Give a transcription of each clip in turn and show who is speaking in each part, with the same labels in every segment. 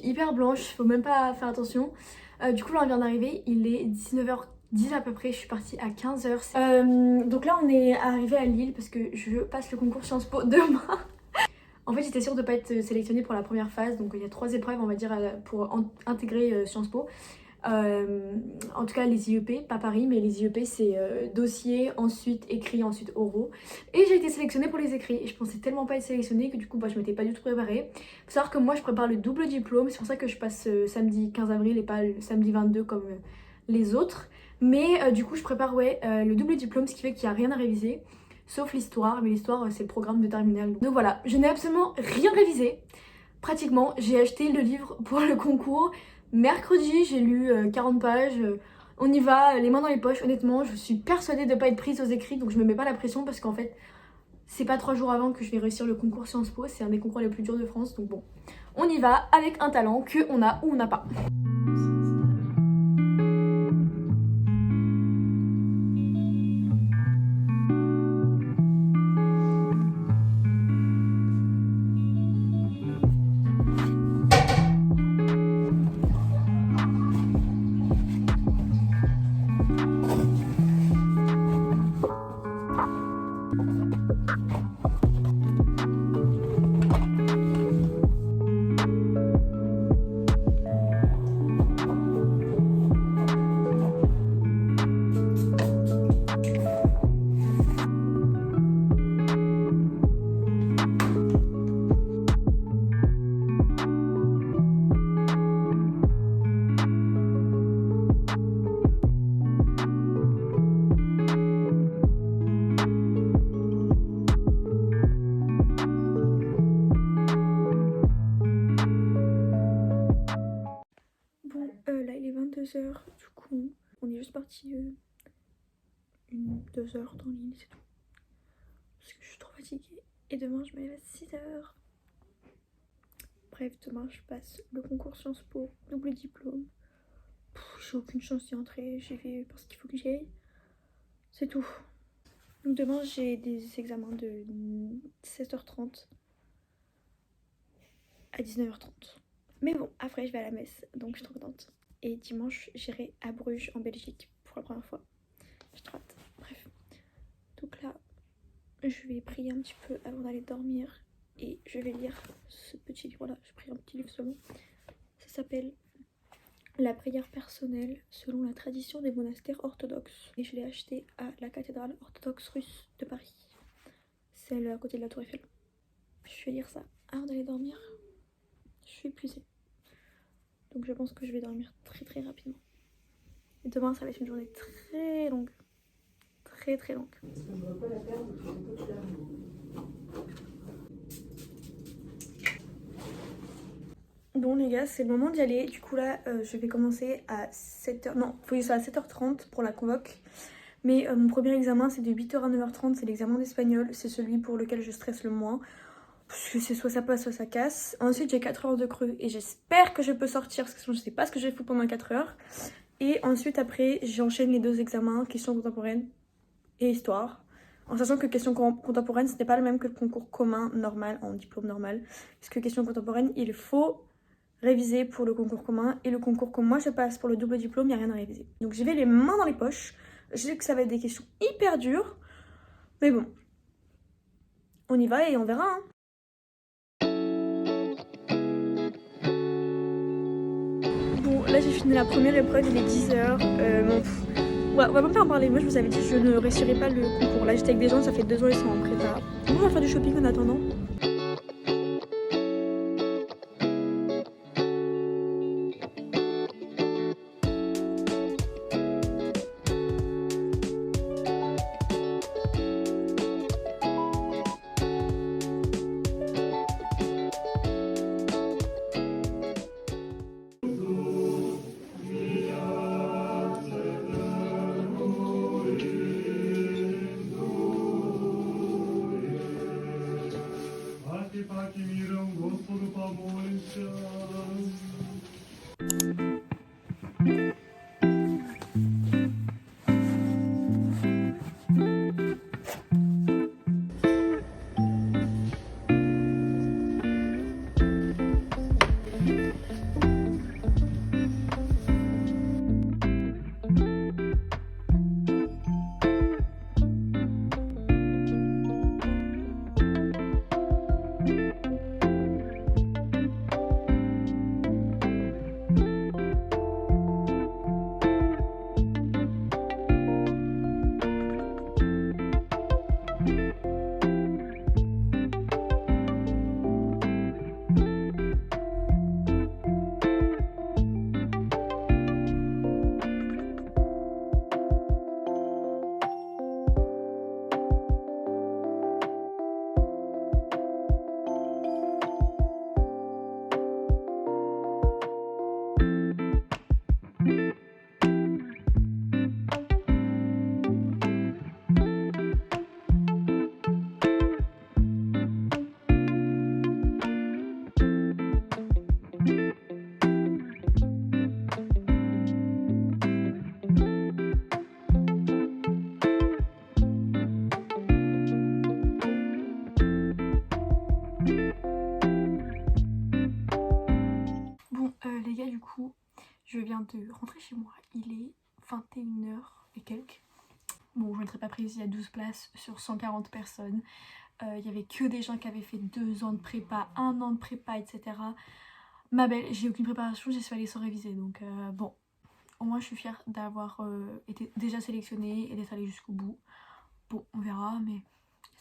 Speaker 1: suis hyper blanche, faut même pas faire attention. Du coup là on vient d'arriver, il est 19h10 à peu près, je suis partie à 15h. Donc là on est arrivé à Lille parce que je passe le concours Sciences Po demain. En fait j'étais sûre de pas être sélectionnée pour la première phase, donc il y a 3 épreuves on va dire pour intégrer Sciences Po. En tout cas les IEP, pas Paris, mais les IEP c'est dossier, ensuite écrit, ensuite oraux. Et j'ai été sélectionnée pour les écrits. Et je pensais tellement pas être sélectionnée que du coup je m'étais pas du tout préparée. Faut savoir que moi je prépare le double diplôme, c'est pour ça que je passe samedi 15 avril et pas le samedi 22 comme les autres. Mais du coup je prépare le double diplôme, ce qui fait qu'il n'y a rien à réviser. Sauf l'histoire, mais l'histoire c'est le programme de terminale. Donc voilà, je n'ai absolument rien révisé. Pratiquement, j'ai acheté le livre pour le concours. Mercredi, j'ai lu 40 pages. On y va, les mains dans les poches. Honnêtement, je suis persuadée de ne pas être prise aux écrits, donc je me mets pas la pression parce qu'en fait, c'est pas 3 jours avant que je vais réussir le concours Sciences Po. C'est un des concours les plus durs de France, donc bon, on y va avec un talent que on a ou on n'a pas. Là il est 22h, du coup on est juste parti 2 heures dans l'île, c'est tout. Parce que je suis trop fatiguée et demain je me lève à 6h. Bref, demain je passe le concours Sciences Po, double diplôme. J'ai aucune chance d'y entrer, j'y vais parce qu'il faut que j'y aille. C'est tout. Donc demain j'ai des examens de 16h30 à 19h30. Mais bon, après je vais à la messe, donc je suis trop contente. Et dimanche j'irai à Bruges en Belgique pour la première fois. J'ai trop hâte. Bref. Donc là, je vais prier un petit peu avant d'aller dormir. Et je vais lire ce petit livre-là. Je prie un petit livre seulement. Ça s'appelle La prière personnelle selon la tradition des monastères orthodoxes. Et je l'ai acheté à la cathédrale orthodoxe russe de Paris. Celle à côté de la Tour Eiffel. Je vais lire ça avant d'aller dormir. Je suis épuisée. Donc je pense que je vais dormir très rapidement. Et demain ça va être une journée très longue. Très longue. Bon les gars, c'est le moment d'y aller. Du coup là, je vais commencer à 7h. Non, faut y aller à 7h30 pour la convoque. Mais mon premier examen c'est de 8h à 9h30, c'est l'examen d'espagnol. C'est celui pour lequel je stresse le moins. Parce que c'est soit ça passe, soit ça casse. Ensuite j'ai 4 heures de creux et j'espère que je peux sortir parce que sinon je sais pas ce que je vais foutre pendant 4 heures. Et ensuite après j'enchaîne les 2 examens, questions contemporaines et histoire. En sachant que questions contemporaines ce n'est pas le même que le concours commun normal en diplôme normal. Parce que questions contemporaines il faut réviser pour le concours commun. Et le concours que moi je passe pour le double diplôme, il n'y a rien à réviser. Donc j'y vais les mains dans les poches. Je sais que ça va être des questions hyper dures. Mais bon, on y va et on verra hein. Bon, là j'ai fini la première épreuve, il est 10h. On va même pas en parler. Moi je vous avais dit je ne réussirai pas le concours. Là j'étais avec des gens, ça fait 2 ans ils sont en prépa. On va faire du shopping en attendant. Bon les gars, du coup je viens de rentrer chez moi, il est 21 h et quelques. Bon, je n'étais pas prise, il y a 12 places sur 140 personnes. Il y avait que des gens qui avaient fait 2 ans de prépa, 1 an de prépa, etc. Ma belle, j'ai aucune préparation, j'y suis allée sans réviser. Donc bon, au moins je suis fière d'avoir été déjà sélectionnée et d'être allée jusqu'au bout. Bon, on verra, mais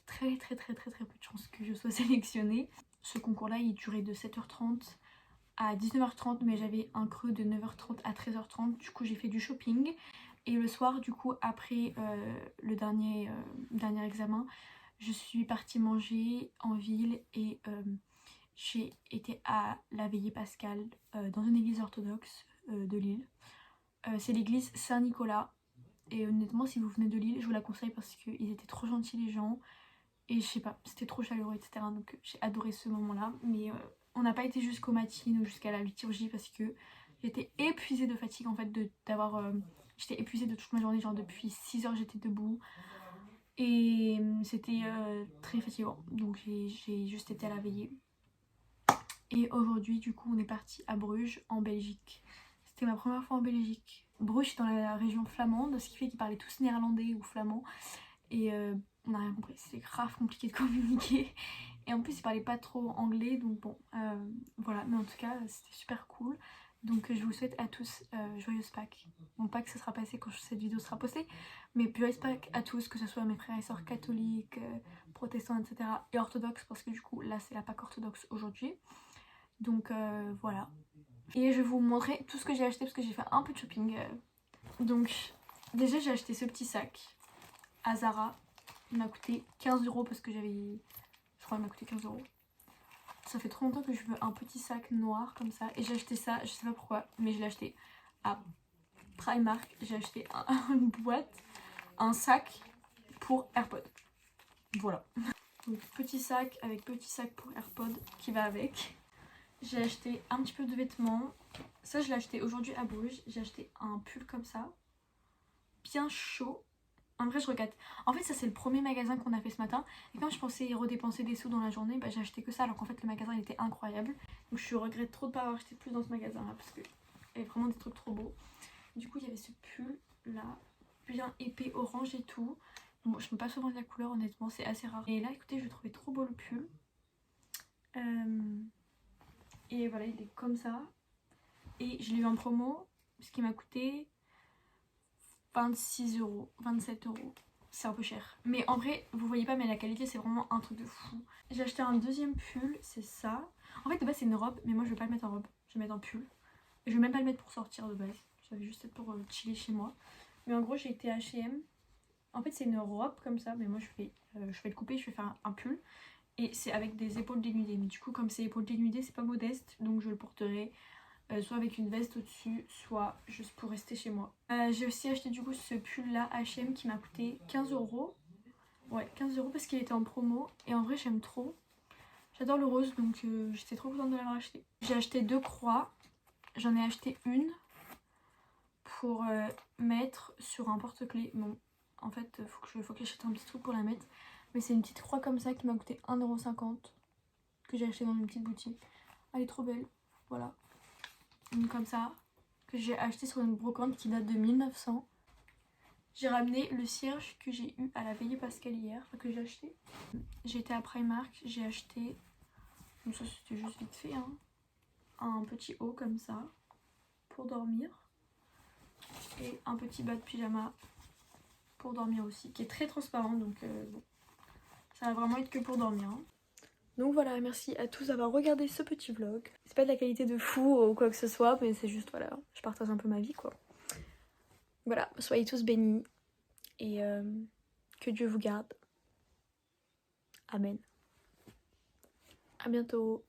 Speaker 1: très peu de chance que je sois sélectionnée. Ce concours-là, il durait de 7h30 à 19h30, mais j'avais un creux de 9h30 à 13h30. Du coup, j'ai fait du shopping. Et le soir, du coup, après le dernier examen, je suis partie manger en ville et j'ai été à la veillée pascale dans une église orthodoxe de Lille. C'est l'église Saint-Nicolas. Et honnêtement, si vous venez de Lille, je vous la conseille parce qu'ils étaient trop gentils les gens. Et je sais pas, c'était trop chaleureux, etc. Donc j'ai adoré ce moment-là. Mais on n'a pas été jusqu'au matin ou jusqu'à la liturgie parce que j'étais épuisée de fatigue en fait d'avoir... j'étais épuisée de toute ma journée, genre depuis 6 h j'étais debout. Et c'était très fatigant. Donc j'ai juste été à la veillée. Et aujourd'hui du coup on est parti à Bruges en Belgique. C'était ma première fois en Belgique. Bruges c'est dans la région flamande, ce qui fait qu'ils parlaient tous néerlandais ou flamand. Et on n'a rien compris, c'était grave compliqué de communiquer. Et en plus ils parlaient pas trop anglais, donc bon voilà. Mais en tout cas c'était super cool. Donc je vous souhaite à tous joyeuse Pâques. Bon, pas que ça sera passé quand cette vidéo sera postée, mais joyeuse Pâques à tous, que ce soit mes frères et sœurs catholiques, protestants, etc. et orthodoxes, parce que du coup là c'est la Pâques orthodoxe aujourd'hui. Donc voilà. Et je vais vous montrer tout ce que j'ai acheté parce que j'ai fait un peu de shopping. Donc déjà j'ai acheté ce petit sac à Zara. Il m'a coûté 15 € parce que j'avais... Je crois qu'il m'a coûté 15 €. Ça fait trop longtemps que je veux un petit sac noir comme ça. Et j'ai acheté ça, je sais pas pourquoi, mais je l'ai acheté à Primark. J'ai acheté une boîte, un sac pour AirPods. Voilà. Donc petit sac avec petit sac pour AirPods qui va avec. J'ai acheté un petit peu de vêtements. Ça je l'ai acheté aujourd'hui à Bruges. J'ai acheté un pull comme ça. Bien chaud. En vrai je regrette. En fait ça c'est le premier magasin qu'on a fait ce matin. Et quand je pensais redépenser des sous dans la journée, bah, j'ai acheté que ça alors qu'en fait le magasin il était incroyable. Donc je regrette trop de pas avoir acheté plus dans ce magasin là parce qu'il y avait vraiment des trucs trop beaux. Du coup il y avait ce pull là, bien épais orange et tout. Bon je ne peux pas souvent de la couleur honnêtement, c'est assez rare. Et là écoutez je le trouvais trop beau le pull. Et voilà il est comme ça. Et je l'ai eu en promo, ce qui m'a coûté 26 €, 27 €. C'est un peu cher. Mais en vrai, vous voyez pas, mais la qualité, c'est vraiment un truc de fou. J'ai acheté un deuxième pull, c'est ça. En fait, de base, c'est une robe, mais moi, je vais pas le mettre en robe. Je vais le mettre en pull. Et je vais même pas le mettre pour sortir de base. Ça va juste être pour chiller chez moi. Mais en gros, j'ai été à H&M. En fait, c'est une robe comme ça, mais moi, je vais le couper, je vais faire un pull. Et c'est avec des épaules dénudées. Mais du coup, comme c'est épaules dénudées, c'est pas modeste. Donc, je le porterai soit avec une veste au-dessus, soit juste pour rester chez moi. J'ai aussi acheté du coup ce pull là H&M qui m'a coûté 15 €. Ouais, 15 € parce qu'il était en promo. Et en vrai j'aime trop. J'adore le rose donc j'étais trop contente de l'avoir acheté. J'ai acheté 2 croix. J'en ai acheté une pour mettre sur un porte-clés. Bon, en fait faut que j'achète un petit truc pour la mettre. Mais c'est une petite croix comme ça qui m'a coûté 1,50 € que j'ai acheté dans une petite boutique. Elle est trop belle, voilà. Une comme ça que j'ai acheté sur une brocante qui date de 1900. J'ai ramené le cierge que j'ai eu à la veillée pascale hier, enfin que j'ai acheté. J'ai été à Primark, j'ai acheté, donc ça c'était juste vite fait, hein, un petit haut comme ça pour dormir et un petit bas de pyjama pour dormir aussi, qui est très transparent donc bon, ça va vraiment être que pour dormir. Hein. Donc voilà, merci à tous d'avoir regardé ce petit vlog. C'est pas de la qualité de fou ou quoi que ce soit, mais c'est juste voilà, je partage un peu ma vie quoi. Voilà, soyez tous bénis et que Dieu vous garde. Amen. À bientôt.